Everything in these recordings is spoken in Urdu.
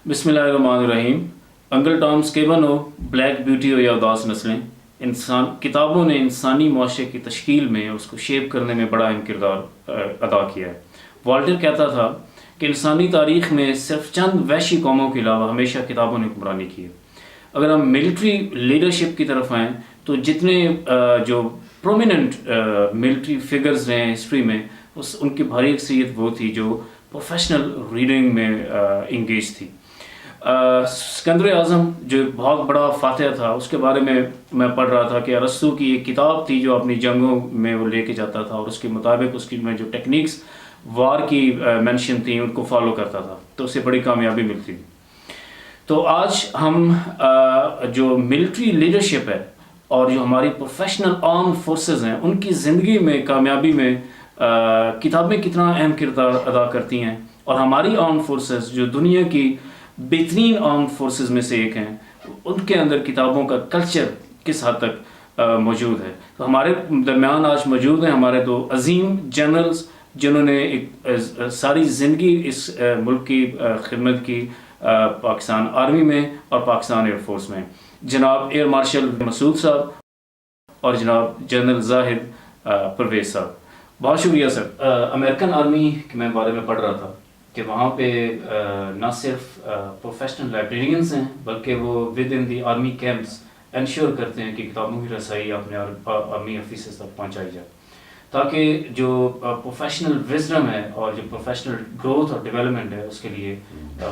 بسم اللہ الرحمن الرحیم۔ انکل ٹامس کیبن ہو، بلیک بیوٹی ہو یا اداس نسلیں، کتابوں نے انسانی معاشرے کی تشکیل میں اس کو شیپ کرنے میں بڑا اہم کردار ادا کیا ہے۔ والٹر کہتا تھا کہ انسانی تاریخ میں صرف چند وحشی قوموں کے علاوہ ہمیشہ کتابوں نے حکمرانی کی ہے۔ اگر ہم ملٹری لیڈرشپ کی طرف آئیں تو جتنے جو پرومیننٹ ملٹری فگرز ہیں ہسٹری میں، ان کی بھاری اکثریت وہ تھی جو پروفیشنل ریڈنگ میں انگیج تھی۔ سکندر اعظم جو بہت بڑا فاتح تھا، اس کے بارے میں پڑھ رہا تھا کہ ارسطو کی ایک کتاب تھی جو اپنی جنگوں میں وہ لے کے جاتا تھا، اور اس کے مطابق اس کی میں جو ٹیکنیکس وار کی مینشن تھیں ان کو فالو کرتا تھا، تو اسے بڑی کامیابی ملتی تھی۔ تو آج ہم جو ملٹری لیڈرشپ ہے اور جو ہماری پروفیشنل آرم فورسز ہیں، ان کی زندگی میں کامیابی میں کتابیں کتنا اہم کردار ادا کرتی ہیں، اور ہماری آرم فورسز جو دنیا کی بہترین آرم فورسز میں سے ایک ہیں، ان کے اندر کتابوں کا کلچر کس حد تک موجود ہے۔ تو ہمارے درمیان آج موجود ہیں ہمارے دو عظیم جنرلز جنہوں نے ایک ساری زندگی اس ملک کی خدمت کی، پاکستان آرمی میں اور پاکستان ایئر فورس میں، جناب ایئر مارشل مسعود صاحب اور جناب جنرل زاہد پرویز صاحب۔ بہت شکریہ سر۔ امریکن آرمی کے میں بارے میں پڑھ رہا تھا کہ وہاں پہ نہ صرف پروفیشنل لائبریرینز ہیں، بلکہ وہ within the army campus ensure کرتے ہیں کہ کتابوں کی رسائی اپنے آرمی آفیسرز تک پہنچائی جائے، تاکہ جو پروفیشنل وزڈم ہے اور جو پروفیشنل گروتھ اور ڈیولپمنٹ ہے، اس کے لیے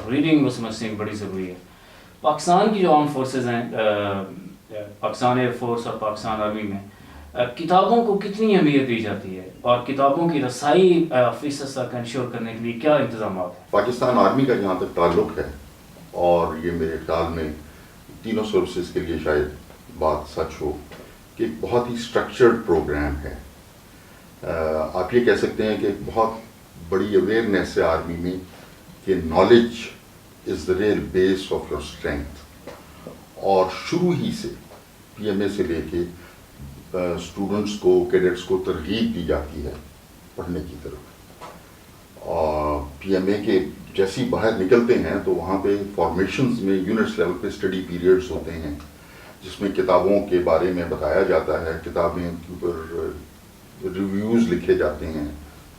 ریڈنگ وہ سمجھتے ہیں بڑی ضروری ہے۔ پاکستان کی جو آرم فورسز ہیں، پاکستان ایئر فورس اور پاکستان آرمی میں کتابوں کو کتنی اہمیت دی جاتی ہے، اور کتابوں کی رسائی آفیسرز تک انشور کرنے کے لیے کیا انتظامات ہیں؟ پاکستان آرمی کا جہاں تک تعلق ہے، اور یہ میرے خیال میں تینوں سروسز کے لیے شاید بات سچ ہو کہ ایک بہت ہی اسٹرکچرڈ پروگرام ہے۔ آپ یہ کہہ سکتے ہیں کہ ایک بہت بڑی اویئرنیس ہے آرمی میں کہ knowledge is the real base of your strength, اور شروع ہی سے پی ایم اے سے لے کے اسٹوڈنٹس کو، کیڈٹس کو ترغیب دی جاتی ہے پڑھنے کی طرف۔ اور پی ایم اے کے جیسی باہر نکلتے ہیں تو وہاں پہ فارمیشنز میں یونٹس لیول پہ اسٹڈی پیریڈز ہوتے ہیں، جس میں کتابوں کے بارے میں بتایا جاتا ہے، کتابیں کے اوپر ریویوز لکھے جاتے ہیں،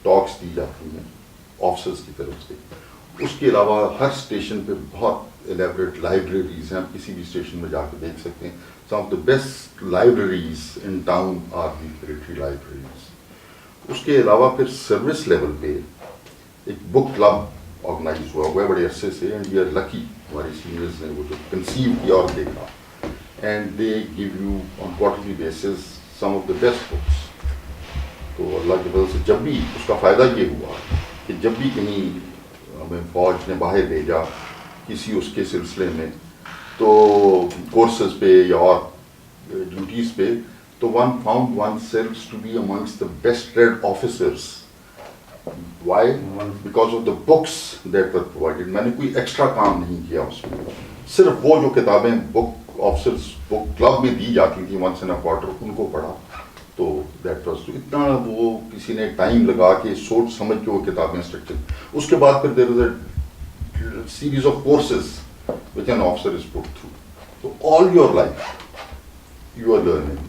ٹاکس دی جاتی ہیں آفیسرز کی طرف سے۔ اس کے علاوہ ہر اسٹیشن پہ بہت الیبریٹ لائبریریز ہیں، آپ کسی بھی اسٹیشن میں جا کے دیکھ سکتے ہیں۔ Some of the best libraries in town are the military libraries. اس کے علاوہ پھر سروس لیول پہ ایک بک کلب آرگنائز ہوا ہے بڑے عرصے سے، اینڈ وی آر لکی، ہمارے سینئرز نے وہ جو کنسیو کیا اور دیکھا، and they gave you on quarterly basis some of the best books. تو اللہ کی وجہ سے جب بھی اس کا فائدہ یہ ہوا کہ جب بھی کہیں ہمیں فوج نے باہر بھیجا کسی اس کے سلسلے میں، تو کورسز پہ یا اور ڈیوٹیز پہ، تو one found one selves to be amongst the best read officers. Why? Because of the books that were provided. میں نے کوئی ایکسٹرا کام نہیں کیا اس میں، صرف وہ جو کتابیں بک آفیسرس بک کلب میں دی جاتی تھیں ونس ان اے کوارٹر، ان کو پڑھا۔ تو دیٹ واز اتنا وہ کسی نے ٹائم لگا کے سوچ سمجھ کے وہ کتابیں اسٹرکچر۔ اس کے بعد پھر there is a series of courses which an officer is put through. So all your life you are learning.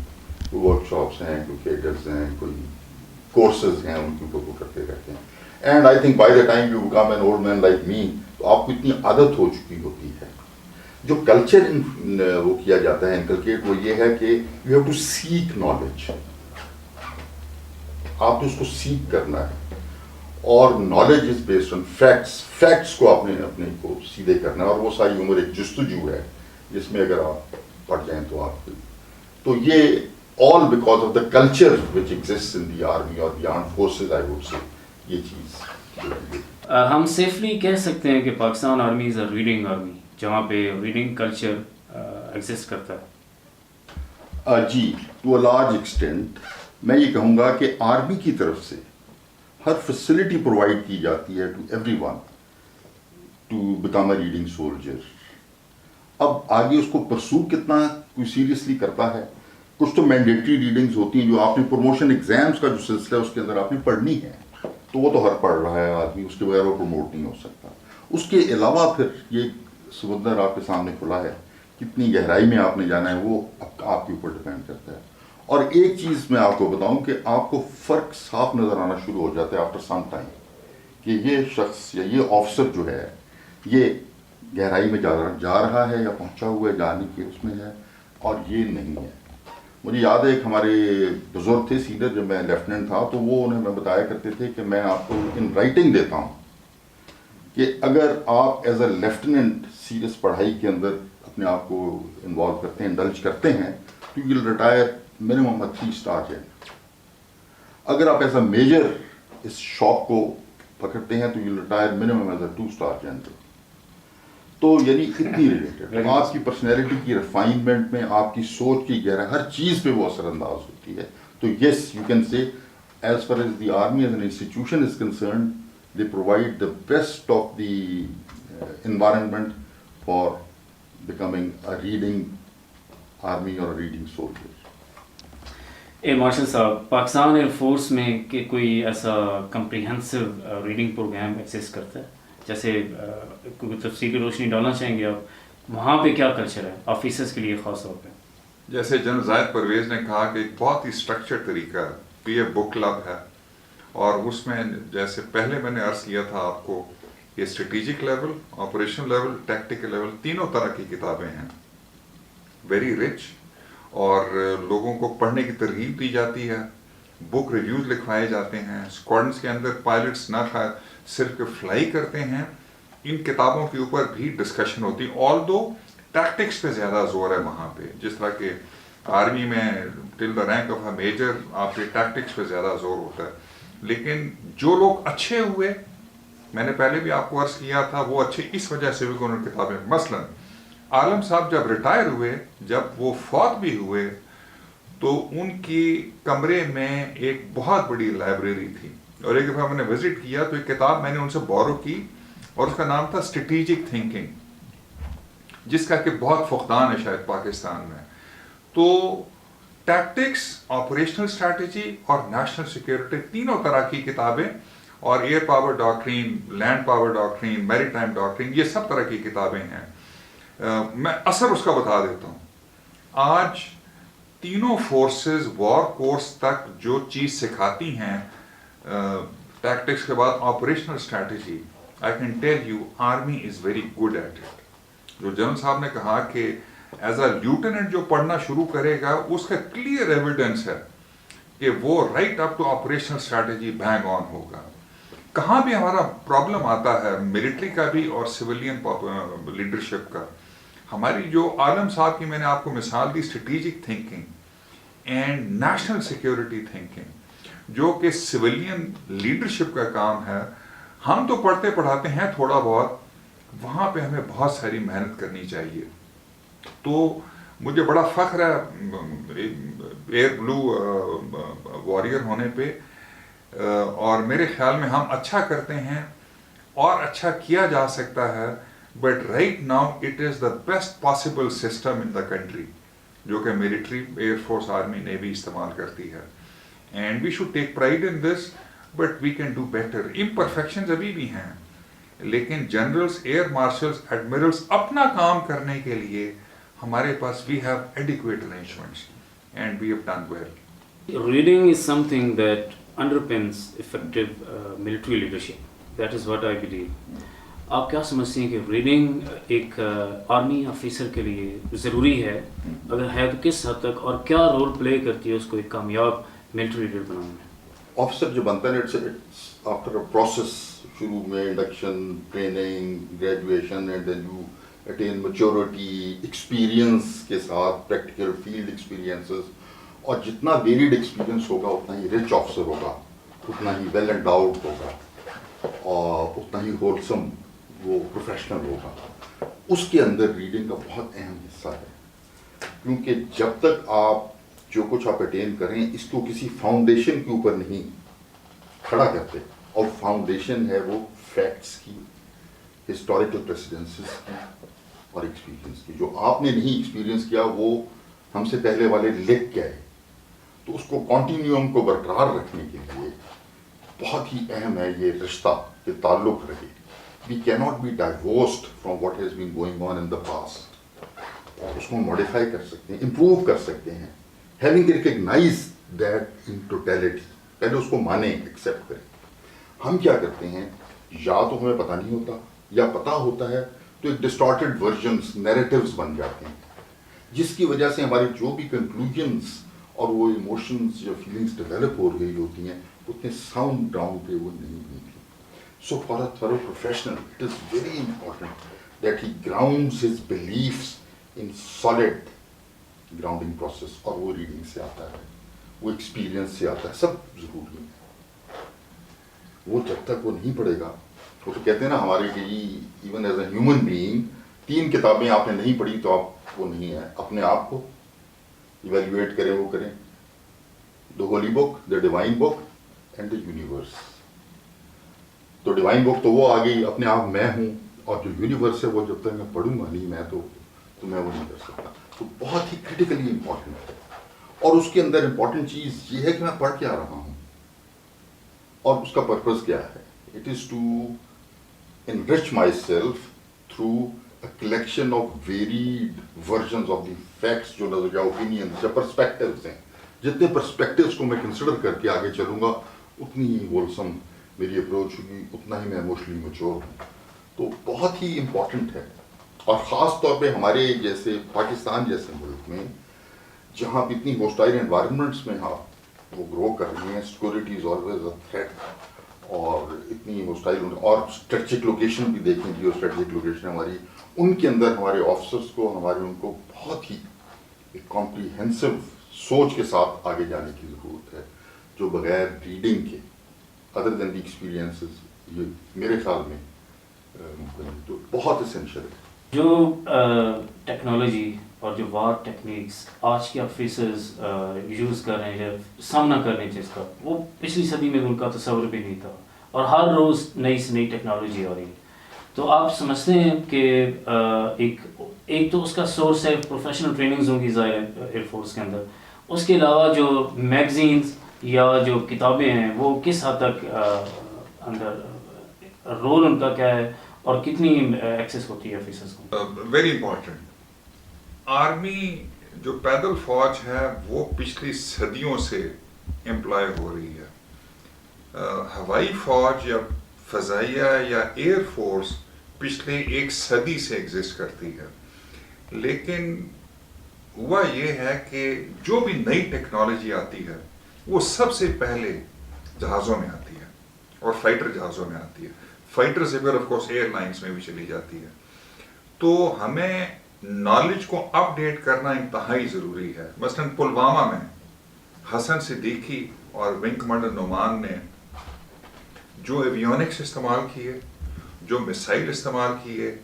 کوئی workshops ہیں، کوئی cadets ہیں، کوئی courses ہیں، ان کے اوپر وہ کرتے رہتے ہیں۔ And I think by the time you become an old man like me، تو آپ کو اتنی عادت ہو چکی ہوتی ہے۔ جو کلچر وہ کیا جاتا ہے انکلکیٹ، وہ یہ ہے کہ you have to seek knowledge۔ آپ نے اس کو سیکھ کرنا ہے، اور knowledge is based on facts. Facts کو اپنے کو سیدھے کرنا ہے، اور وہ ساری عمر ایک جستجو ہے جس میں اگر آپ پڑھ جائیں تو آپ تو یہ all because of the culture which exists in the army اور the armed forces, I would say یہ چیز۔ ہم سیفلی کہہ سکتے ہیں کہ Pakistan army is a reading army, جہاں پہ ریڈنگ کلچر ایگزسٹ کرتا ہے۔ جی، ٹو اے لارج ایکسٹینٹ میں یہ کہوں گا کہ آرمی کی طرف سے ہر فیسلٹی پرووائڈ کی جاتی ہے to every one to become a reading soldier. اب آگے اس کو پرسو کتنا کوئی سیریسلی کرتا ہے، کچھ تو مینڈیٹری ریڈنگز ہوتی ہیں جو آپ نے پروموشن ایگزامس کا جو سلسلہ ہے اس کے اندر آپ نے پڑھنی ہے، تو وہ تو ہر پڑھ رہا ہے آدمی، اس کے بغیر وہ پروموٹ نہیں ہو سکتا۔ اس کے علاوہ پھر یہ سمندر آپ کے سامنے کھلا ہے، کتنی گہرائی میں آپ نے جانا ہے وہ آپ کے اوپر ڈپینڈ کرتا ہے. اور ایک چیز میں آپ کو بتاؤں کہ آپ کو فرق صاف نظر آنا شروع ہو جاتا ہے آفٹر سم ٹائم کہ یہ شخص یا یہ آفسر جو ہے یہ گہرائی میں جا رہا ہے یا پہنچا ہوا ہے جانے کے اس میں ہے، اور یہ نہیں ہے. مجھے یاد ہے ایک ہمارے بزرگ تھے سینئر، جب میں لیفٹیننٹ تھا تو وہ انہیں میں بتایا کرتے تھے کہ میں آپ کو ان رائٹنگ دیتا ہوں کہ اگر آپ ایز اے لیفٹیننٹ سیریس پڑھائی کے اندر اپنے آپ کو انوالو کرتے ہیں، انڈلج کرتے ہیں، تو you will retire minimum 3 star general. اگر آپ ایز اے میجر اس شوق کو پکڑتے ہیں تو you will retire minimum as a 2 star general. تو یعنی اتنی ریلیٹڈ آپ کی پرسنالٹی کی ریفائنمنٹ میں، آپ کی سوچ کی گہرائی، ہر چیز پہ وہ اثر انداز ہوتی ہے. تو yes you can say as far as the army as an institution is concerned they provide the best of the environment for becoming a reading army or a reading soldier. A marshal صاحب، پاکستان ایئر فورس میں کہ کوئی ایسا کمپریہنسو ریڈنگ پروگرام ایگزسٹ کرتا ہے؟ جیسے کوئی تفصیلی روشنی ڈالنا چاہیں گے آپ، وہاں پہ کیا کلچر ہے آفیسرس کے لیے خاص طور پہ؟ جیسے جنرل زاہد پرویز نے کہا کہ ایک بہت ہی اسٹرکچرڈ طریقہ ہے، یہ بک کلب ہے، اور اس میں جیسے پہلے میں نے عرض کیا تھا آپ کو، یہ strategic level, operation level, tactical level, تینوں طرح کی کتابیں ہیں، ویری رچ، اور لوگوں کو پڑھنے کی ترغیب دی جاتی ہے. بک ریویوز لکھوائے جاتے ہیں. اسکواڈنس کے اندر پائلٹس نہ صرف فلائی کرتے ہیں، ان کتابوں کے اوپر بھی ڈسکشن ہوتی ہے. آل دو ٹیکٹکس پہ زیادہ زور ہے وہاں پہ، جس طرح کہ آرمی میں till the rank of a major آپ کے ٹیکٹکس پہ زیادہ زور ہوتا ہے. لیکن جو لوگ اچھے ہوئے، میں نے پہلے بھی آپ کو عرض کیا تھا، وہ اچھے اس وجہ سے بھی کہ انہوں نے کتابیں، مثلا عالم صاحب جب ریٹائر ہوئے، جب وہ فوت بھی ہوئے، تو ان کی کمرے میں ایک بہت بڑی لائبریری تھی، اور ایک دفعہ میں نے وزٹ کیا تو ایک کتاب میں نے ان سے بورو کی، اور اس کا نام تھا اسٹریٹجک تھنکنگ، جس کا کہ بہت فقدان ہے شاید پاکستان میں. تو ٹیکٹکس، آپریشنل اسٹریٹجی اور نیشنل سیکیورٹی، تینوں طرح کی کتابیں، اور air power doctrine, land power doctrine, maritime doctrine, یہ سب طرح کی کتابیں ہیں. میں اثر اس کا بتا دیتا ہوں. آج تینوں فورسز وار کورس تک جو چیز سکھاتی ہیں، ٹیکٹکس کے بعد operational strategy, I can tell you army is very good at it. جو جنرل صاحب نے کہا کہ ایز اے لیوٹیننٹ جو پڑھنا شروع کرے گا، اس کا کلیئر ایویڈنس ہے کہ وہ right up to operational strategy being on ہوگا. کہاں بھی ہمارا پرابلم آتا ہے، ملٹری کا بھی اور سویلین لیڈرشپ کا. ہماری جو عالم صاحب کی میں نے آپ کو مثال دی، strategic thinking and national security thinking, جو کہ سویلین لیڈرشپ کا کام ہے. ہم تو پڑھتے پڑھاتے ہیں تھوڑا بہت، وہاں پہ ہمیں بہت ساری محنت کرنی چاہیے. تو مجھے بڑا فخر ہے ایئر بلو وارئر ہونے پہ، اور میرے خیال میں ہم اچھا کرتے ہیں اور اچھا کیا جا سکتا ہے. But right now it is the best possible system in the country, جو کہ military, air force, army, navy استعمال کرتی ہے. And we should take pride in this, but we can do better. Imperfections ابھی بھی ہیں، لیکن جنرلز، ایئر مارشلز، ایڈمرلز اپنا کام کرنے کے لیے ہمارے پاس we have adequate arrangements and we have done well. Reading is something that underpins effective military leadership. That is what I believe. آپ کیا سمجھتے ہیں کہ ریڈنگ ایک آرمی آفیسر کے لیے ضروری ہے؟ اگر ہے تو کس حد تک، اور کیا رول پلے کرتی ہے اس کو ایک کامیاب ملٹری لیڈر بنانے میں؟ آفیسر جو بنتا ہے اٹس آفٹر اے پروسیس، شروع میں induction, training, graduation, and then you attain maturity, experience کے ساتھ، پریکٹیکل فیلڈ ایکسپیرئنسز، اور جتنا ویریڈ ایکسپیرئنس ہوگا اتنا ہی رچ آفیسر ہوگا، اتنا ہی ویل اینڈاؤڈ ہوگا، اور اتنا ہی ہولسم وہ پروفیشنل ہوگا. اس کے اندر ریڈنگ کا بہت اہم حصہ ہے، کیونکہ جب تک آپ جو کچھ آپ اٹین کریں اس کو کسی فاؤنڈیشن کے اوپر نہیں کھڑا کرتے، اور فاؤنڈیشن ہے وہ فیکٹس کی، ہسٹوریکل پریسیڈنسز کی اور ایکسپیرئنس کی. جو آپ نے نہیں ایکسپیرئنس کیا وہ ہم سے پہلے والے لکھ کے آئے، تو اس کو کنٹینیوم کو برقرار رکھنے کے لیے بہت ہی اہم ہے یہ رشتہ، یہ تعلق رہے. we cannot be divorced from what has been going on in the past. اور اس کو ماڈیفائی کر سکتے ہیں, امپروو کر سکتے ہیں, having recognized that in totality. پہلے اس کو مانیں, ایکسیپٹ کریں. ہم کیا کرتے ہیں, یا تو ہمیں پتہ نہیں ہوتا, یا پتہ ہوتا ہے تو ایک ڈسٹارٹیڈ ورژنس, نیریٹیوز بن جاتے ہیں, جس کی وجہ سے ہماری جو بھی کنکلوژنس اور وہ ایموشنز یا فیلنگس ڈیولپ ہو رہی ہوتی ہیں اتنے ساؤنڈ گراؤنڈ پہ وہ نہیں ہوتی. So for a thorough professional it is very important that he grounds his beliefs in solid grounding process, اور وہ ریڈنگ سے آتا ہے, وہ ایکسپیرئنس سے آتا ہے, سب ضروری ہے. وہ جب تک وہ نہیں پڑھے گا, وہ تو کہتے ہیں نا ہمارے کہ even as a human being 3 کتابیں آپ نے نہیں پڑھی تو آپ وہ نہیں ہے. اپنے آپ کو ایویلیویٹ کریں, وہ کریں, the holy book, the divine book and the universe. تو ڈیوائن بک تو وہ آ گئی, اپنے آپ میں ہوں, اور جو یونیورس ہے وہ جب تک میں پڑھوں گا نہیں میں تو میں وہ نہیں کر سکتا. تو بہت ہی کریٹیکلی امپورٹنٹ ہے. اور اس کے اندر امپورٹنٹ چیز یہ ہے کہ میں پڑھ کیا رہا ہوں اور اس کا پرپز کیا ہے. It is to enrich myself through a collection of varied versions of the facts, جو نظر یا opinions یا perspectives ہیں. جتنے perspectives کو میں consider کر کے آگے چلوں گا اتنی ہی wholesome میری اپروچ ہوگی, اتنا ہی میں emotionally mature ہوں. تو بہت ہی امپورٹنٹ ہے. اور خاص طور پہ ہمارے جیسے پاکستان جیسے ملک میں جہاں پہ اتنی ہوسٹائل انوائرمنٹس میں آپ وہ گرو کر رہی ہیں, security is always a threat, اور اتنی ہوسٹائل, اور اسٹریٹجک لوکیشن بھی دیکھیں, جیو اسٹریٹجک لوکیشن ہماری, ان کے اندر ہمارے آفیسرس کو, ہمارے ان کو بہت ہی ایک کمپریہنسو سوچ کے ساتھ آگے جانے کی ضرورت ہے, جو بغیر ریڈنگ کے ادر دین دی ایکسپیرینسز یہ میرے خیال میں تو بہت اسینشیل ہے. جو ٹیکنالوجی اور جو وار ٹیکنیکس آج کے آفیسرز یوز کر رہے ہیں, سامنا کر رہے ہیں جس کا, وہ پچھلی صدی میں ان کا تصور بھی نہیں تھا, اور ہر روز نئی سے نئی ٹیکنالوجی آ رہی ہے. تو آپ سمجھتے ہیں کہ ایک تو اس کا سورس ہے پروفیشنل ٹریننگز ہوں گی ظاہر ایئر فورس کے اندر, اس کے علاوہ جو میگزینز یا جو کتابیں ہیں وہ کس حد تک اندر رول ان کا کیا ہے اور کتنی ایکسیس ہوتی ہے آفیسرز کو؟ Very important. آرمی جو پیدل فوج ہے وہ پچھلی صدیوں سے امپلائی ہو رہی ہے. ہوائی فوج یا فضائیہ یا ایئر فورس پچھلے 1 صدی سے ایگزسٹ کرتی ہے. لیکن ہوا یہ ہے کہ جو بھی نئی ٹیکنالوجی آتی ہے وہ سب سے پہلے جہازوں میں آتی ہے, اور فائٹر جہازوں میں آتی ہے. فائٹر سے پھر آف کورس ایئر لائنس میں بھی چلی جاتی ہے. تو ہمیں نالج کو اپ ڈیٹ کرنا انتہائی ضروری ہے. مثلا پلوامہ میں حسن صدیقی اور ونگ کمانڈر نعمان نے جو ایویونکس استعمال کیے, جو میسائل استعمال کیے,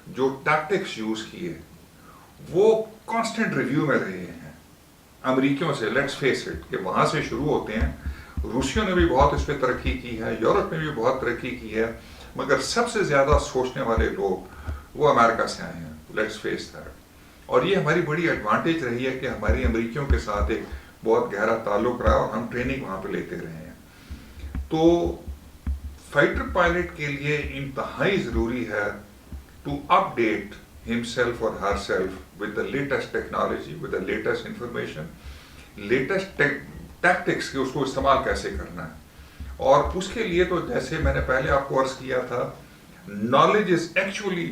جو ٹیکٹکس یوز کیے, وہ کانسٹنٹ ریویو میں رہے ہیں امریکیوں سے. لیٹس فیس اٹ کہ وہاں سے شروع ہوتے ہیں. روسیوں نے بھی بہت اس پہ ترقی کی ہے, یورپ نے بھی بہت ترقی کی ہے, مگر سب سے زیادہ سوچنے والے لوگ وہ امریکہ سے آئے ہیں. Let's face that. اور یہ ہماری بڑی ایڈوانٹیج رہی ہے کہ ہماری امریکیوں کے ساتھ ایک بہت گہرا تعلق رہا اور ہم ٹریننگ وہاں پہ لیتے رہے ہیں. تو فائٹر پائلٹ کے لیے انتہائی ضروری ہے to update himself or herself with the latest technology, with the latest information, latest tactics کہ اس کو استعمال کیسے کرنا ہے. اور اس کے لیے تو جیسے میں نے پہلے آپ کو عرض کیا تھا, knowledge is actually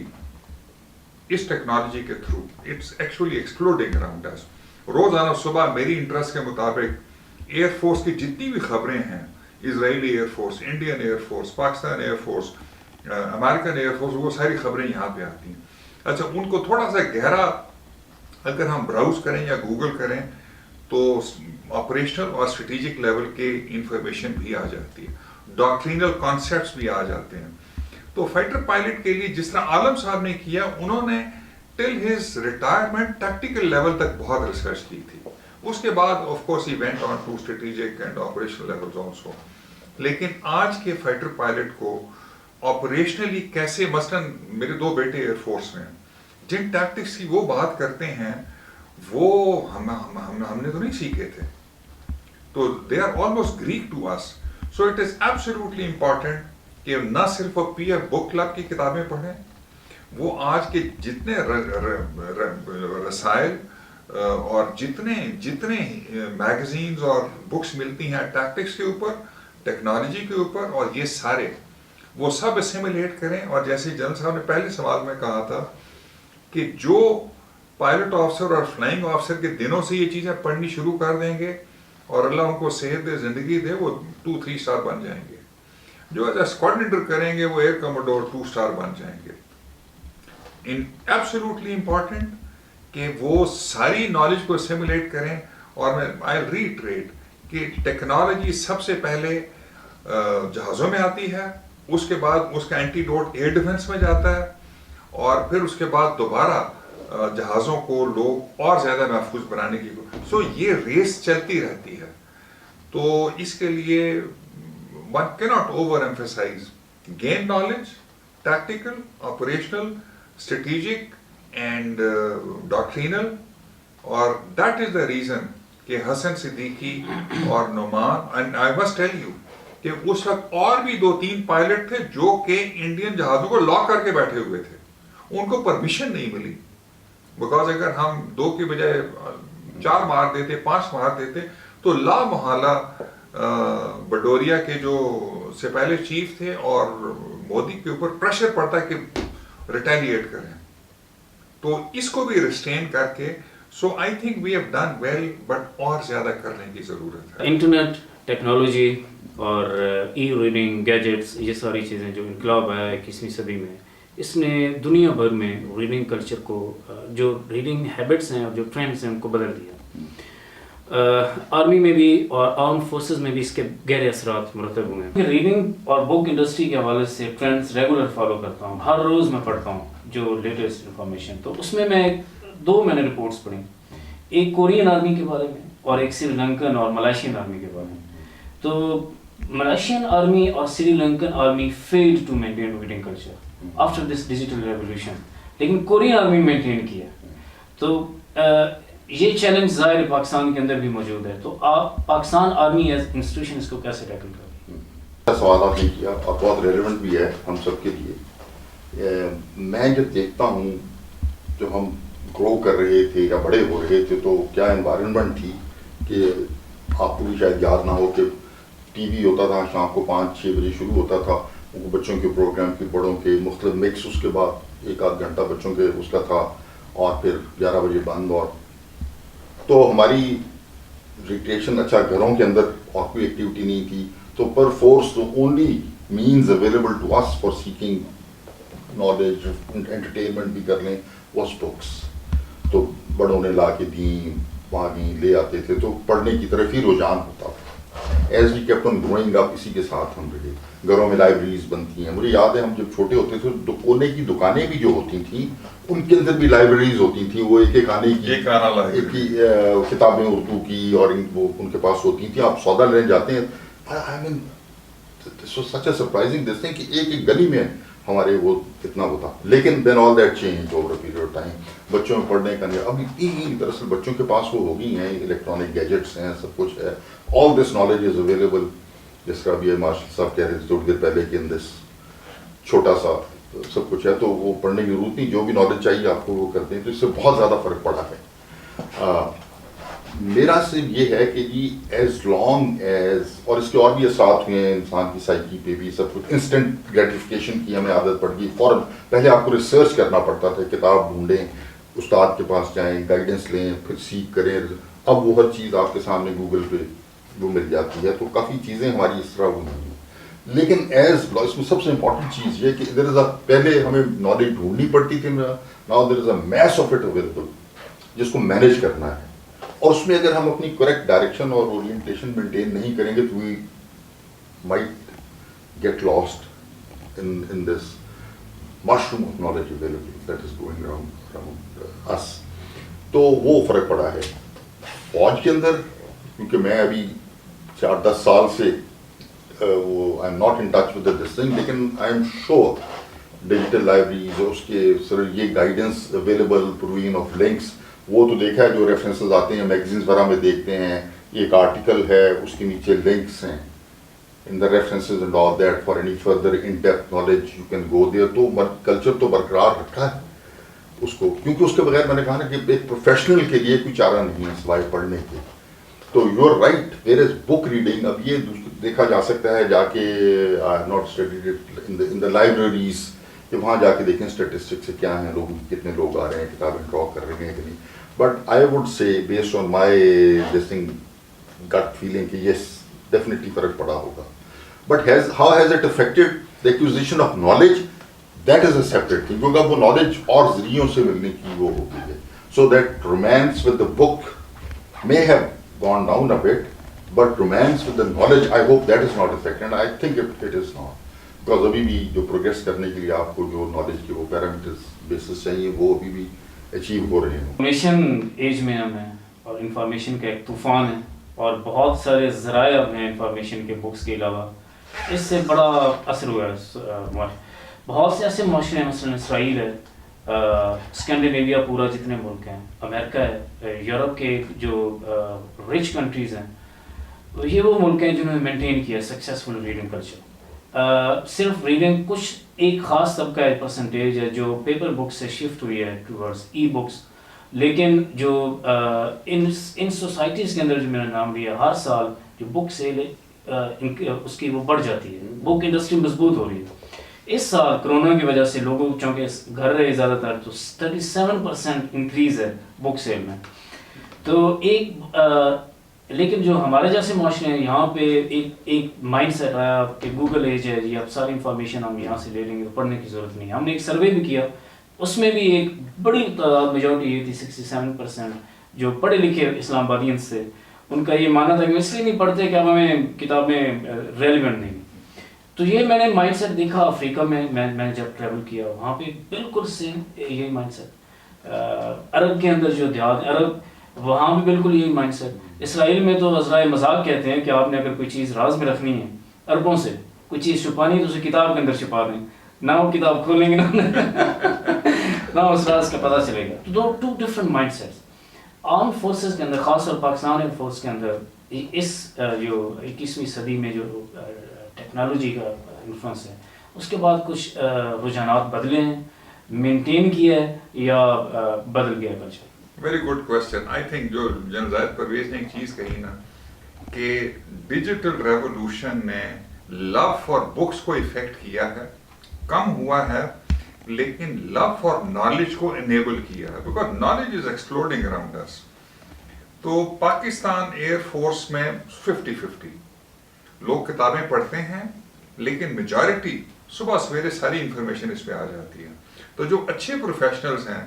اس ٹیکنالوجی کے through its actually exploding around us. روزانہ صبح میری انٹرسٹ کے مطابق ایئر فورس کی جتنی بھی خبریں ہیں, Israeli air force, Indian air force, Pakistan air force, American air force, وہ ساری خبریں یہاں پہ آتی ہیں. اچھا, ان کو تھوڑا سا گہرا اگر ہم براؤز کریں یا گوگل کریں تو آپریشنل اور اسٹریٹجک لیول کے انفارمیشن بھی آ جاتی ہے, ڈاکٹرینل کانسیپٹس بھی آ جاتے ہیں. تو فائٹر پائلٹ کے لیے جس طرح عالم صاحب نے کیا, انہوں نے till his retirement tactical level تک بہت ریسرچ کی تھی. اس کے بعد آف کورس ہی went on to strategic and operational levels also. لیکن آج کے فائٹر پائلٹ کو آپریشنلی کیسے, مثلا میرے 2 بیٹے ایئر فورس میں, جن ٹیکٹکس کی وہ بات کرتے ہیں وہ ہم نے تو نہیں سیکھے تھے. تو they are almost Greek to us. So it is absolutely important کہ نہ صرف وہ پی ایف بک کلب کی کتابیں پڑھیں، وہ آج کے جتنے رسائل اور جتنے میگزینز اور بکس ملتی ہیں ٹیکٹکس کے اوپر، ٹیکنالوجی کے اوپر، اور یہ سارے وہ سب اسیمولیٹ کریں. اور جیسے جنرل صاحب نے پہلے سوال میں کہا تھا کہ جو پائلٹ آفیسر اور فلائنگ آفیسر کے دنوں سے یہ چیزیں پڑھنی شروع کر دیں گے اور اللہ ان کو صحت دے، زندگی دے، وہ 2-3 اسٹار بن جائیں گے. جو اسکواڈنیٹر کریں گے وہ ایئر کموڈور 2 اسٹار بن جائیں گے. ایبسولوٹلی امپورٹنٹ کہ وہ ساری نالج کو اسیمولیٹ کریں. اور میں آئی ریٹریٹ کہ ٹیکنالوجی سب سے پہلے جہازوں میں آتی ہے، اس کے بعد اس کا اینٹی ڈوٹ ایئر ڈیفنس میں جاتا ہے، اور پھر اس کے بعد دوبارہ جہازوں کو لوگ اور زیادہ محفوظ بنانے کی. سو یہ ریس چلتی رہتی ہے. تو اس کے لیے one cannot overemphasize gain knowledge, tactical, operational, strategic and doctrinal. اور that is the reason کہ حسن صدیقی اور Noman, and I must tell you کہ اس وقت اور بھی 2-3 پائلٹ تھے جو کہ انڈین جہازوں کو لاک کر کے بیٹھے ہوئے تھے. ان کو پرمیشن نہیں ملی، بیکاز اگر ہم 2 کی بجائے 4 مار دیتے، 5 مار دیتے تو لا محالہ بڈوریا کے جو سے پہلے چیف تھے اور مودی کے اوپر پریشر پڑتا ہے کہ ریٹیلیٹ کریں. تو اس کو بھی ریسٹین کر کے so I think we have done well, but اور زیادہ کرنے کی ضرورت ہے. انٹرنیٹ، ٹیکنالوجی اور ای ریڈنگ، گیجٹس، یہ ساری چیزیں جو انقلاب آیا ہے 21ویں صدی میں، اس نے دنیا بھر میں ریڈنگ کلچر کو، جو ریڈنگ ہیبٹس ہیں اور جو ٹرینڈس ہیں ان کو بدل دیا. آرمی میں بھی اور آرم فورسز میں بھی اس کے گہرے اثرات مرتب ہوئے ہیں. ریڈنگ اور بک انڈسٹری کے حوالے سے ٹرینڈس ریگولر فالو کرتا ہوں، ہر روز میں پڑھتا ہوں جو لیٹسٹ انفارمیشن. تو اس میں 2 میں نے رپورٹس پڑھی، ایک کورین آرمی کے بارے میں اور ایک سری لنکن اور ملائیشین آرمی کے بارے میں. تو ملائیشین آرمی اور Sri Lankan army failed to maintain reading culture after this digital revolution, لیکن کورین آرمی مینٹین کیا. تو یہ چیلنج ظاہر پاکستان کے اندر بھی موجود ہے. تو آپ پاکستان آرمی ایز انسٹیٹیوشن اس کو کیسے ٹیکل کریں گے؟ سوال آپ نے کیا اور بہت ریلیونٹ بھی ہے ہم سب کے لیے. میں جب دیکھتا ہوں جو ہم گرو کر رہے تھے یا بڑے ہو رہے تھے تو کیا انوائرمنٹ تھی کہ آپ کو بھی شاید یاد نہ ہو کہ ٹی وی ہوتا تھا، شام کو 5-6 بجے شروع ہوتا تھا بچوں کے پروگرام کے، بڑوں کے مختلف مکس، اس کے بعد 1-8 گھنٹہ بچوں کے اس کا تھا، اور پھر 11 بجے بند. اور تو ہماری ریکریشن، اچھا گھروں کے اندر اور کوئی ایکٹیویٹی نہیں تھی، تو پر force the only means available to us for seeking knowledge, entertainment بھی کر لیں was books. تو بڑوں نے لا کے دیں، وہاں بھی لے آتے تھے، تو پڑھنے کی طرف ہی رجحان ہوتا تھا. As we kept on growing up اسی کے ساتھ ہم رہے. گھروں میں لائبریریز بنتی ہیں. مجھے یاد ہے ہم جب چھوٹے ہوتے تھے تو کونے کی دکانیں بھی جو ہوتی تھیں ان کے اندر بھی لائبریریز ہوتی تھیں. وہ ایک آنے کی کتابیں اردو کی اور وہ ان کے پاس ہوتی تھیں. آپ سودا لینے جاتے ہیں، آئی مین سچ اے سرپرائزنگ دس تھنگ کہ ایک گلی میں ہمارے وہ اتنا ہوتا. لیکن then all that change over a period of time. بچوں میں پڑھنے کا نہیں، اب اتنی دراصل بچوں کے پاس وہ ہو گئی ہیں، الیکٹرانک گیجٹس ہیں، سب کچھ ہے. آل دس نالج از اویلیبل. جس کا بھی مارشل صاحب کہہ رہے تھے تھوڑی دیر پہلے کہ ان دس چھوٹا سا سب کچھ ہے، تو وہ پڑھنے کی ضرورت نہیں. جو بھی نالج چاہیے آپ کو وہ کرتے ہیں. تو اس سے بہت زیادہ فرق پڑا ہے. میرا صرف یہ ہے کہ جی ایز لانگ ایز، اور اس کے اور بھی اثرات ہوئے ہیں انسان کی سائیکی پہ بھی، سب کچھ انسٹنٹ گریٹیفیکیشن کی ہمیں عادت پڑ گئی. فوراً پہلے آپ کو ریسرچ کرنا پڑتا تھا، کتاب ڈھونڈیں، استاد کے پاس جائیں، گائیڈنس لیں، پھر سیکھ کریں. اب وہ ہر چیز آپ کے سامنے گوگل پہ وہ مل جاتی ہے. تو کافی چیزیں ہماری اس طرح ہوئی ہیں. لیکن ایز اس میں سب سے امپورٹنٹ چیز یہ کہ ادھر از پہلے ہمیں نالج ڈھونڈنی پڑتی تھی، now there is a mass of it available جس کو مینیج کرنا ہے. اور اس میں اگر ہم اپنی کریکٹ ڈائریکشن اور اورینٹیشن مینٹین نہیں کریں گے تو we might get lost in this mushroom of knowledge available that is going around us. تو وہ فرق پڑا ہے فوج کے اندر. کیونکہ میں ابھی 4-10 سال سے وہ I am not in touch with this thing, لیکن I am sure digital libraries اور اس کے سر یہ guidance available, proven of links, وہ تو دیکھا ہے جو ریفرنسز آتے ہیں میگزینس وغیرہ میں دیکھتے ہیں، ایک آرٹیکل ہے اس کے نیچے لنکس ہیں. in the references and all that for any further in-depth knowledge you can go there. تو کلچر تو برقرار رکھا ہے اس کو, کیونکہ اس کے بغیر میں نے کہا نا کہ ایک پروفیشنل کے لیے کوئی چارہ نہیں ہے سوائے پڑھنے کے. تو you are right, where is book reading. اب یہ دیکھا جا سکتا ہے جا کے, I have not studied it in the libraries, کہ وہاں جا کے دیکھیں اسٹیٹسٹکس سے کیا ہیں, لوگ کتنے لوگ آ رہے ہیں, کتابیں ڈرا کر رہے ہیں کہ نہیں. But I would say based on my this thing gut feeling کہ یس ڈیفینیٹلی فرق پڑا ہوگا. But how has it affected the acquisition of knowledge, that is a separate thing, کیونکہ اب وہ نالج اور ذریعوں سے ملنے کی وہ ہو گئی ہے. So that romance with the book may have gone down a bit, but romance with the knowledge, I hope that is not affected, and I think it is not, because ابھی بھی جو پروگریس کرنے کے لیے آپ کو جو نالج کے وہ پیرامیٹرز بیسس چاہیے وہ ابھی بھی اچیو ہو رہے ہیں. انفارمیشن ایج میں ہم ہیں اور انفارمیشن کا ایک طوفان ہے, اور بہت سارے ذرائع اب ہیں انفارمیشن کے بکس کے علاوہ. اس سے بڑا اثر ہوا ہے. بہت سے ایسے معاشرے ہیں, مثلاً اسرائیل ہے, اسکینڈینیویا پورا جتنے ملک ہیں, امریکہ ہے, یورپ کے جو رچ کنٹریز ہیں, یہ وہ ملک ہیں جنہوں نے مینٹین کیا سکسیزفل ریڈنگ کلچر. صرف ریڈنگ کچھ ایک خاص طبقہ ہے, پرسنٹیج ہے جو پیپر بکس سے شفٹ ہوئی ہے ٹورڈز ای بکس, لیکن جو ان سوسائٹیز کے اندر جو میں نے نام لیا, ہر سال جو بک سیل اس کی وہ بڑھ جاتی ہے, بک انڈسٹری مضبوط ہو رہی ہے. اس سال کرونا کی وجہ سے لوگوں چونکہ گھر رہے زیادہ تر, تو 37% انکریز ہے بک سیل میں. تو ایک لیکن جو ہمارے جیسے معاشرے ہیں یہاں پہ ایک مائنڈ سیٹ آیا کہ گوگل ایج ہے جی, اب ساری انفارمیشن ہم یہاں سے لے لیں گے, پڑھنے کی ضرورت نہیں. ہم نے ایک سروے بھی کیا, اس میں بھی ایک بڑی تعداد میجورٹی یہ تھی 67% جو پڑھے لکھے اسلام آبادیئنس سے, ان کا یہ ماننا تھا کہ اس لیے نہیں پڑھتے کہ اب ہمیں کتابیں ریلیونٹ نہیں. تو یہ میں نے مائنڈ سیٹ دیکھا افریقہ میں, میں جب ٹریول کیا وہاں پہ بالکل سیم یہی مائنڈ سیٹ. عرب کے اندر جو دیہات عرب, وہاں بھی بالکل یہی مائنڈ سیٹ. اسرائیل میں تو عذرائے مذاق کہتے ہیں کہ آپ نے اگر کوئی چیز راز میں رکھنی ہے عربوں سے, کوئی چیز چھپانی ہے تو اسے کتاب کے اندر چھپا دیں, نہ وہ کتاب کھولیں گے نہ اس راز کا پتہ چلے گا. تو two different mind sets arm forces کے اندر, خاص طور پاکستان ایئر فورس کے اندر. اس جو 21ویں صدی میں جو ٹیکنالوجی کا انفلوئنس ہے, اس کے بعد کچھ رجحانات بدلے ہیں, مینٹین کیا ہے یا بدل گیا culture? Very good question. I think جو جنرل زاہد پرویز نے ایک چیز کہی نا کہ ڈیجیٹل ریولوشن نے لو فار بکس کو افیکٹ کیا ہے, کم ہوا ہے, لیکن لو فار نالج کو انیبل کیا ہے, because knowledge is ایکسپلوڈنگ around us. تو پاکستان ایئر فورس میں 50-50 لوگ کتابیں پڑھتے ہیں, لیکن میجارٹی صبح سویرے ساری انفارمیشن اس پہ آ جاتی ہے. تو جو اچھے پروفیشنلز ہیں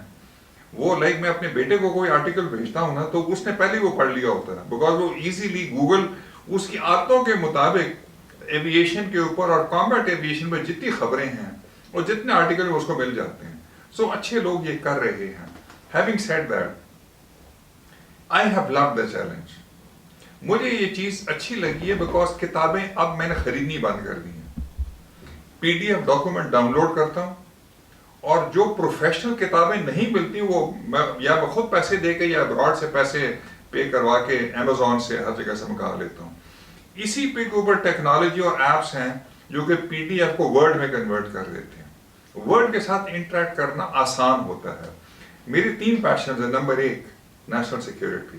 وہ لائک میں اپنے بیٹے کو کوئی آرٹیکل بھیجتا ہوں نا تو اس نے پہلے وہ پڑھ لیا ہوتا ہے, بیکاز وہ ایزیلی گوگل اس کی عادتوں کے مطابق ایویشن کے اوپر اور کامبیٹ ایویشن میں جتنی خبریں ہیں اور جتنے آرٹیکل اس کو مل جاتے ہیں. سو اچھے لوگ یہ کر رہے ہیں. Having said that, I have load the challenge. مجھے یہ چیز اچھی لگی ہے بیکاز کتابیں اب میں نے خریدنی بند کر دی ہیں. PDF ڈاکومنٹ ڈاؤن لوڈ کرتا ہوں, اور جو پروفیشنل کتابیں نہیں ملتی وہ میں خود پیسے دے کے یا ابراڈ سے پیسے پے کروا کے امیزون سے ہر جگہ سے منگا لیتا ہوں. اسی پہ کے اوپر ٹیکنالوجی اور ایپس ہیں جو کہ PDF کو ورڈ میں کنورٹ کر دیتے ہیں. ورڈ کے ساتھ انٹریکٹ کرنا آسان ہوتا ہے. میری 3 پیشنز ہیں. نمبر 1 نیشنل سیکیورٹی,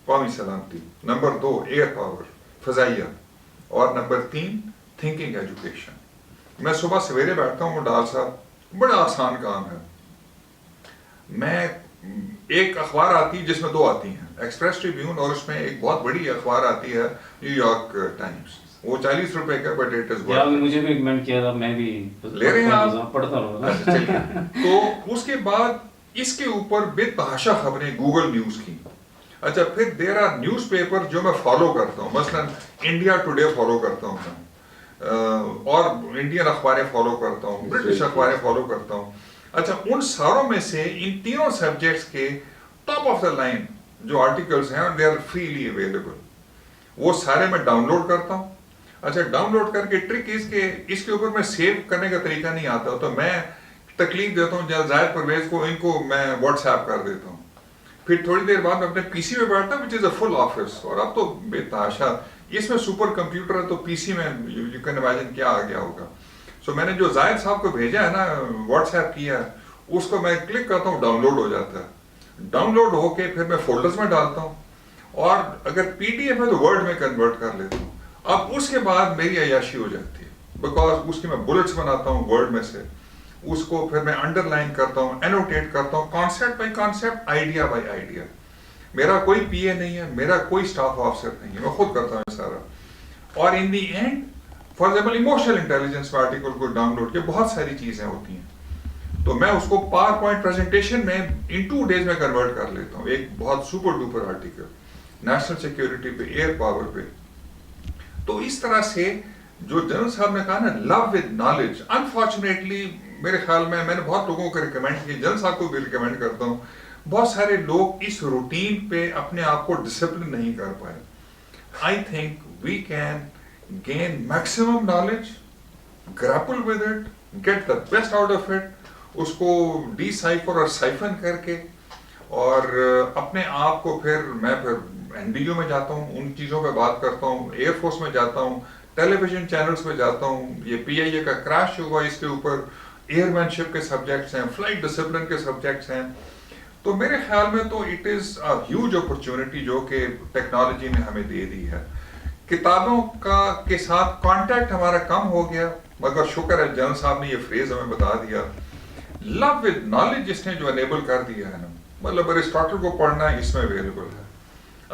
قومی سلامتی. نمبر 2 ایئر پاور, فضائیہ. اور نمبر 3 تھنکنگ ایجوکیشن. میں صبح سویرے بیٹھتا ہوں ڈال صاحب, بڑا آسان کام ہے. میں ایک اخبار آتی ہے جس میں 2 آتی ہیں, ایکسپریس ٹریبیون, اور اس میں ایک بہت بڑی اخبار آتی ہے نیو یارک ٹائمز. وہ 40 روپے کا, بٹ اٹ از ورتھ. مجھے بھی ریکمینڈ کیا تھا, میں بھی لے رہے ہیں آپ, پڑھتا رہوں. تو اس کے بعد اس کے اوپر بے تحاشا خبریں گوگل نیوز کی. اچھا, پھر دیر آر نیوز پیپر جو میں فالو کرتا ہوں, مثلا انڈیا ٹوڈے فالو کرتا ہوں میں, اور انڈین اخباریں فالو کرتا ہوں, برٹش اخباریں فالو کرتا ہوں. اچھا, ان ساروں میں سے ان تینوں سبجیکٹس کے ٹاپ آف دا لائن جو آرٹیکلس ہیں دے آر فریلی اویلیبل, وہ سارے میں ڈاؤن لوڈ کرتا ہوں. اچھا, ڈاؤن لوڈ کر کے ٹرک اس کے اوپر میں سیو کرنے کا طریقہ نہیں آتا, تو میں تکلیف دیتا ہوں جنرل زاہد پرویز کو, ان کو میں واٹس ایپ کر دیتا ہوں. پھر تھوڑی دیر بعد میں اپنے PC پہ بیٹھتا ہوں, وچ از اے فل آفس. اور اب تو بے تحاشا اس میں سپر کمپیوٹر ہے تو پی سی میں یو کین امیجن کیا آ گیا ہوگا. سو میں نے جو زاہد صاحب کو بھیجا ہے نا واٹس ایپ کیا ہے, اس کو میں کلک کرتا ہوں ڈاؤن لوڈ ہو جاتا ہے. ڈاؤن لوڈ ہو کے پھر میں فولڈرز میں ڈالتا ہوں, اور اگر پی ڈی ایف ہے تو ورڈ میں کنورٹ کر لیتا ہوں. اب اس کے بعد میری عیاشی ہو جاتی ہے, بیکاز اس کی میں بلٹس بناتا ہوں ورڈ میں سے, اس کو پھر میں انڈر لائن کرتا ہوں, اینوٹیٹ کرتا ہوں, concept by concept, idea by idea. میرا کوئی پی اے نہیں ہے, میرا کوئی اسٹاف آفیسر نہیں ہے, میں خود کرتا ہوں سارا. اور in the end for example emotional intelligence میں آرٹیکل کو ڈاؤن لوڈ کے بہت ساری چیزیں ہوتی ہیں, تو میں اس کو پاور پوائنٹ پریزنٹیشن میں ان 2 days میں کنورٹ کر لیتا ہوں. ایک بہت super duper article national security پہ, ایئر پاور پہ. تو اس طرح سے جو جنرل صاحب نے کہا نا لو ود نالج, انفارچونیٹلی میرے خیال میں نے بہت لوگوں کو ریکمینڈ کیا, جنرل صاحب کو بھی ریکمینڈ کرتا ہوں, بہت سارے لوگ اس روٹین پہ اپنے آپ کو ڈسپلن نہیں کر پائے. I think we can gain maximum knowledge, grapple with it, get the best out of it, اس کو ڈی سائفر اور سائفن کر کے, اور اپنے آپ کو میں پھر این ڈی یو میں جاتا ہوں, ان چیزوں پہ بات کرتا ہوں, ایئر فورس میں جاتا ہوں, ٹیلی ویژن چینلز پہ جاتا ہوں. یہ پی آئی اے کا کریش ہوا, اس کے اوپر ایئر مین شپ کے سبجیکٹس ہیں, فلائٹ ڈسپلن کے سبجیکٹس ہیں. تو میرے خیال میں تو it is a huge opportunity جو کہ ٹیکنالوجی نے ہمیں دے دی ہے. کتابوں کے ساتھ کانٹیکٹ ہمارا کم ہو گیا, مگر شکر ہے جنرل صاحب نے یہ فریز ہمیں بتا دیا, لو ود نالج جس نے جو انیبل کر دیا ہے نا. مطلب ارسطاٹل کو پڑھنا ہے, اس میں اویلیبل ہے.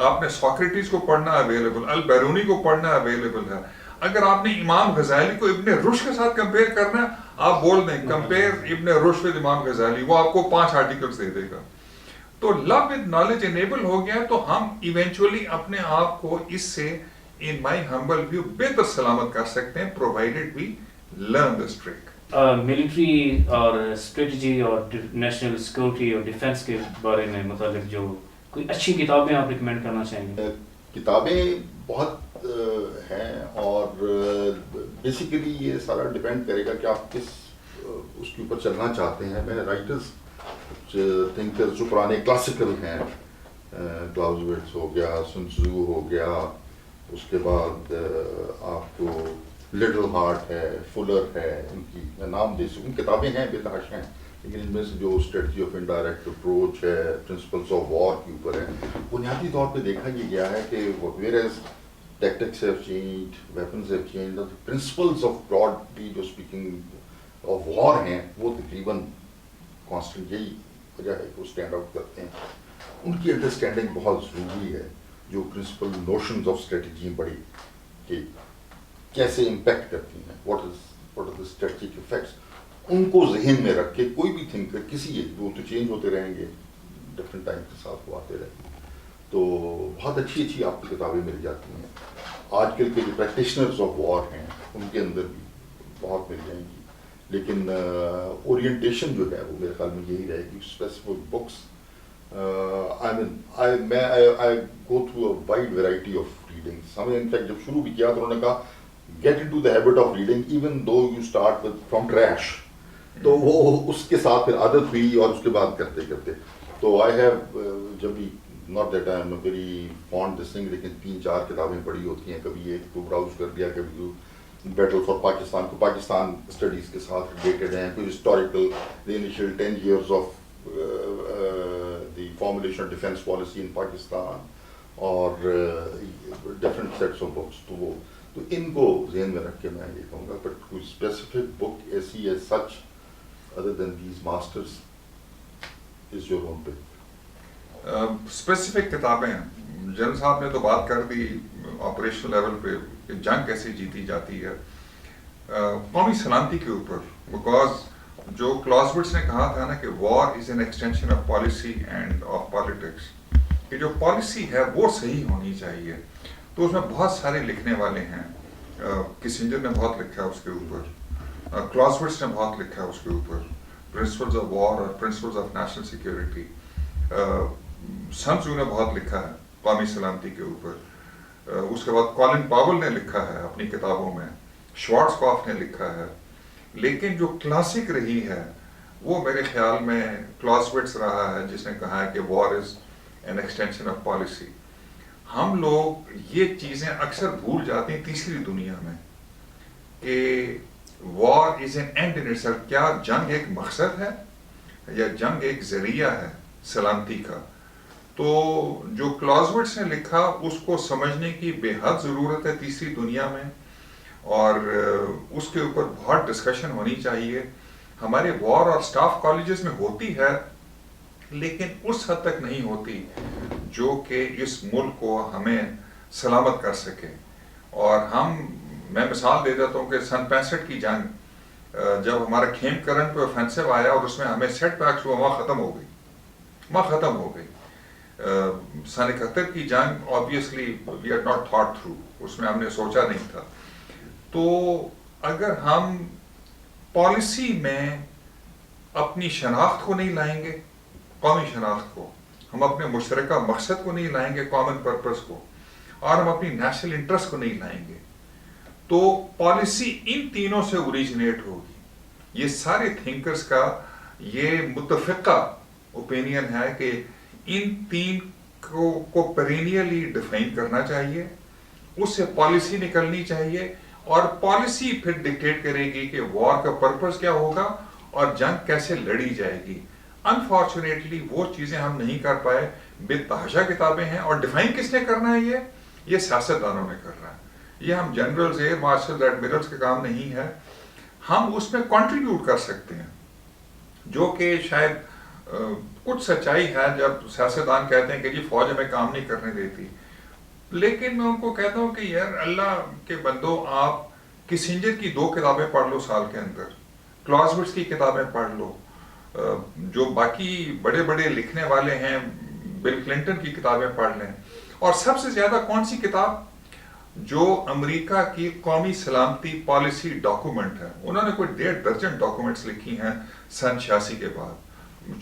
آپ نے سوکریٹس کو پڑھنا اویلیبل, البیرونی کو پڑھنا اویلیبل ہے. اگر آپ نے امام غزالی کو ابن رشد کے ساتھ کمپیئر کرنا ہے, آپ بول دیں کمپیئر ابن رشد ود امام غزالی, وہ آپ کو 5 آرٹیکلز دے دے گا. تو لو ود نالج انیبل ہو گیا, تو ہم ایونچولی اپنے آپ کو اس سے ان مائی ہمبل ویو بہتر سلامت کر سکتے ہیں, provided we learn this trick. Military اور اسٹریٹجی اور نیشنل سیکورٹی اور ڈیفینس کے بارے میں متعلق جو کوئی اچھی کتابیں آپ ریکمینڈ کرنا چاہیں گے؟ کتابیں بہت ہیں, اور بیسیکلی یہ سارا ڈپینڈ کرے گا کہ آپ کس اس کے اوپر چلنا چاہتے ہیں. میں رائٹرز تھنکرز جو پرانے کلاسیکل ہیں, کلاؤزویٹس ہو گیا, سن تزو ہو گیا, اس کے بعد آپ کو لٹل ہارٹ ہے, فلر ہے, ان کی میں نام دے سکوں, کتابیں ہیں بے تحاشا ہیں, لیکن ان میں سے جو اسٹریٹجی آف انڈائریکٹ اپروچ ہے, پرنسپلس آف وار کے اوپر ہے, بنیادی طور پہ دیکھا یہ گیا ہے کہ whereas tactics have changed, weapons have changed, the principles of broadly جو speaking of war ہیں وہ تقریباً کانسٹنٹ, یہی وجہ ہے کہ وہ اسٹینڈ آؤٹ کرتے ہیں. ان کی انڈرسٹینڈنگ بہت ضروری ہے, جو پرنسپل نوشنز آف اسٹریٹجی بڑی کہ کیسے امپیکٹ کرتی ہیں, what are the strategic effects, ان کو ذہن میں رکھ کے کوئی بھی تھنکر کسی ایک, وہ تو چینج ہوتے رہیں گے ڈفرینٹ ٹائم کے ساتھ, وہ آتے رہیں گے, تو بہت اچھی اچھی آپ کو کتابیں مل جاتی ہیں. آج کل کے جو پریکٹیشنرز آف وار ہیں ان کے اندر بھی بہت مل جائیں گی, لیکن اورینٹیشن جو ہے وہ میرے خیال میں یہی رہے گی, specific books. I go through a wide variety of readings. ہمیں ان فیکٹ جب شروع بھی کیا تو انہوں نے کہا get into the habit of reading even though you start with from trash. تو وہ اس کے ساتھ پھر عادت ہوئی, اور اس کے بعد کرتے کرتے تو I have جب بھی not that I am a very fond this thing, لیکن 3-4 کتابیں پڑھی ہوتی ہیں, کبھی ایک کو براؤز کر دیا, کبھی بیٹل فار پاکستان کو پاکستان اسٹڈیز کے ساتھ ریلیٹڈ ہیں, کوئی historical the initial 10 years of the formulation of defense policy in Pakistan, اور different sets of books. تو ان کو ذہن میں رکھ کے میں یہ کہوں گا, بٹ کوئی اسپیسیفک بک ایسی as such other than these masters is your own pick. Specific کتابیں جنرل صاحب نے تو بات کر دی آپریشنل لیول پہ کہ جنگ کیسے جیتی جاتی ہے. قومی سلامتی کے اوپر, بیکاز جو کلاسوٹس نے کہا تھا نا کہ war is an extension of policy and of politics, کہ جو پالیسی ہے وہ صحیح ہونی چاہیے. تو اس میں بہت سارے لکھنے والے ہیں, کسنجر نے بہت لکھا ہے اس کے اوپر, کلاسوٹس نے بہت لکھا ہے اس کے اوپر, پرنسپلز آف وار اور پرنسپلز آف نیشنل سیکیورٹی. سن تزو نے بہت لکھا ہے قومی سلامتی کے اوپر. اس کے بعد کالن پاول نے لکھا ہے اپنی کتابوں میں, شوارٹزکوف نے لکھا ہے. لیکن جو کلاسک رہی ہے وہ میرے خیال میں کلاسوٹس رہا ہے, جس نے کہا ہے کہ war is an extension of policy. ہم لوگ یہ چیزیں اکثر بھول جاتے ہیں تیسری دنیا میں کہ war is an end in itself. کیا جنگ ایک مقصد ہے یا جنگ ایک ذریعہ ہے سلامتی کا؟ تو جو کلازوٹس نے لکھا اس کو سمجھنے کی بے حد ضرورت ہے تیسری دنیا میں، اور اس کے اوپر بہت ڈسکشن ہونی چاہیے. ہمارے وار اور سٹاف کالجز میں ہوتی ہے لیکن اس حد تک نہیں ہوتی جو کہ اس ملک کو ہمیں سلامت کر سکے. اور میں مثال دے دیتا ہوں کہ سن 65 کی جنگ جب ہمارا کھیم کرن پہ اوفینسو آیا اور اس میں ہمیں سیٹ بیکس ہوا، وہاں ختم ہو گئی. سن 71 کی جنگ obviously we had not thought through، اس میں ہم نے سوچا نہیں تھا. تو اگر ہم پالیسی میں اپنی شناخت کو نہیں لائیں گے، قومی شناخت کو، ہم اپنے مشترکہ مقصد کو نہیں لائیں گے، کامن پرپس کو، اور ہم اپنی نیشنل انٹرسٹ کو نہیں لائیں گے، تو پالیسی ان تینوں سے اوریجنیٹ ہوگی. یہ سارے تھنکرز کا یہ متفقہ اوپینین ہے کہ ان تین کو پرینیلی ڈیفائن کرنا چاہیے، اس سے پالیسی نکلنی چاہیے، اور پالیسی پھر ڈکٹیٹ کرے گی کہ وار کا پرپس کیا ہوگا اور جنگ کیسے لڑی جائے گی. انفارچونیٹلی وہ چیزیں ہم نہیں کر پائے، بے تحاشا کتابیں ہیں، اور ڈیفائن کس نے کرنا ہے؟ یہ سیاستدانوں نے کرنا ہے. یہ ہم جنرلز، ایئر مارشل، ایڈمرلز کا کام نہیں ہے. ہم اس میں کنٹریبیوٹ کر سکتے ہیں، جو کہ شاید کچھ سچائی ہے جب سیاستدان کہتے ہیں کہ جی فوج ہمیں کام نہیں کرنے دیتی. لیکن میں ان کو کہتا ہوں کہ یار اللہ کے بندو، آپ کسنجر کی 2 کتابیں پڑھ لو سال کے اندر، کلازوٹس کی کتابیں پڑھ لو، جو باقی بڑے بڑے لکھنے والے ہیں بل کلنٹن کی کتابیں پڑھ لیں. اور سب سے زیادہ کون سی کتاب؟ جو امریکہ کی قومی سلامتی پالیسی ڈاکومنٹ ہے. انہوں نے کوئی 1.5 درجن ڈاکومنٹس لکھی ہیں سن 86 کے بعد،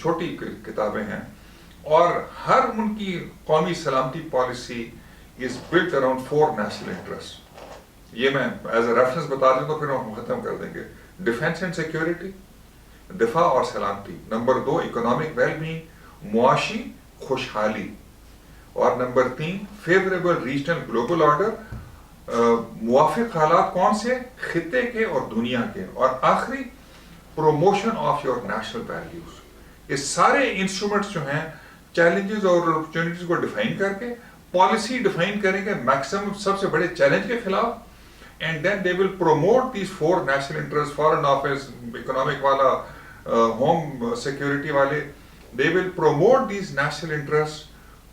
چھوٹی کتابیں ہیں، اور ہر ان کی قومی سلامتی policy is built around 4 national interest. یہ میں ایز اے ریفرنس بتا دوں تو پھر ہم ختم کر دیں گے. ڈیفینس اینڈ سیکیورٹی، دفاع اور سلامتی. نمبر 2 اکنامک ویل بینگ، معاشی خوشحالی. اور number 3 favourable regional global order, موافق حالات کون سے؟ خطے کے اور دنیا کے. اور آخری promotion of your national values. یہ سارے انسٹرومنٹس جو ہیں چیلنجز اور اپرچونٹیز کو ڈیفائن کر کے پالیسی ڈیفائن کریں گے میکسیمم سب سے بڑے چیلنج کے خلاف، and then they will promote these 4 national interest. Foreign office, economic والا، ہوم سیکورٹی والے، they will promote these national interests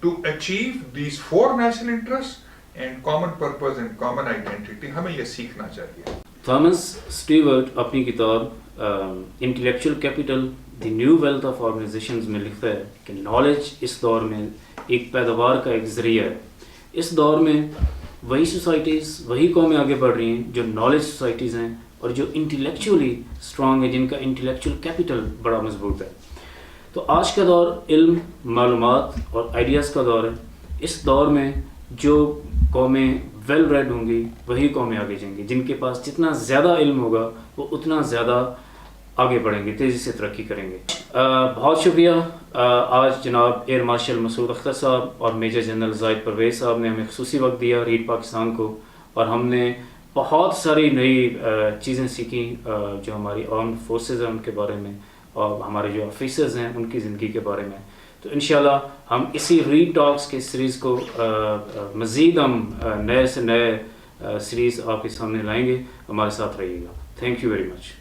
to achieve these 4 national interests and common purpose and common identity. ہمیں یہ سیکھنا چاہیے. تھامس اسٹیورٹ اپنی کتاب intellectual capital the new wealth of organizations میں لکھتا ہے کہ نالج اس دور میں ایک پیداوار کا ایک ذریعہ ہے. اس دور میں وہی سوسائٹیز، وہی قومیں آگے بڑھ رہی ہیں جو نالج سوسائٹیز ہیں اور جو انٹلیکچولی اسٹرانگ ہیں، جن کا انٹلیکچوئل کیپٹل بڑا مضبوط ہے. تو آج کا دور علم، معلومات اور آئیڈیاز کا دور ہے. اس دور میں جو قومیں ویل ریڈ ہوں گی وہی قومیں آگے جائیں گی. جن کے پاس جتنا زیادہ علم ہوگا وہ اتنا زیادہ آگے بڑھیں گے، تیزی سے ترقی کریں گے. بہت شکریہ. آج جناب ایئر مارشل مسعود اختر صاحب اور میجر جنرل زاہد پرویز صاحب نے ہمیں خصوصی وقت دیا ریڈ پاکستان کو، اور ہم نے بہت ساری نئی چیزیں سیکھیں جو ہماری آرمڈ فورسز ہیں ان کے بارے میں، اور ہمارے جو آفیسرز ہیں ان کی زندگی کے بارے میں. تو انشاءاللہ ہم اسی ریڈ ٹاکس کے سیریز کو مزید ہم نئے سے نئے سیریز آپ کے سامنے لائیں گے. ہمارے ساتھ رہیے گا. Thank you very much.